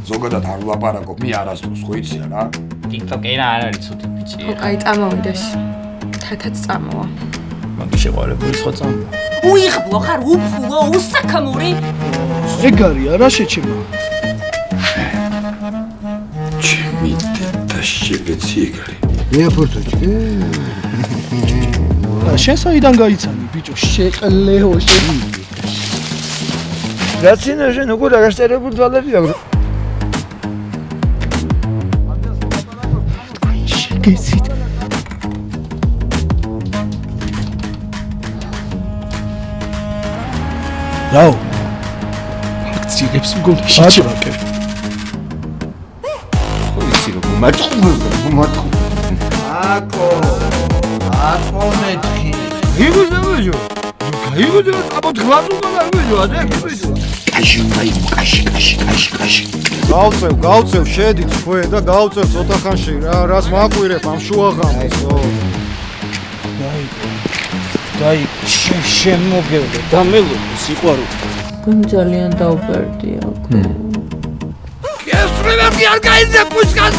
ზოგადად არ ვლაპარაკობ, მე არასდროს ხო იცი რა? TikTok-ერა არ არის ცუდი ბიჭი. აი, წამოვიდაში. თათაც წამოვა. მაგის შეყარებული სხვა წამო. უიღბლო ხარ, უფულო, უსაქმური. ეგარია რა შეჩემა? ჩემი და შეგეცი ეგარი. მეაფორტოჩი. შენ საიდან გაიცანი ბიჭო? შეყლეო შენ. Razzina je nu gura gastare pur dollari da. გეცით. რაო? აქციებს მგონი შეჭრაკე. ხო იცი რომ მომატყუ. Ako metri. Იგუზავეჯო. იგუზავე აბოთ ღვაწუდა ვეჯო, ადე გიბეჯო. კაში. გავწევ, შედით თქვენ და გავწევ ცოტა ხანში რა, რას მაკვირებ ამ შუაღამს. დაი, შენ მოგევდე, დამელო სიყვარული. გემ ძალიან დაუბერდია. ეს პრემიერ გაიძე პუშკას.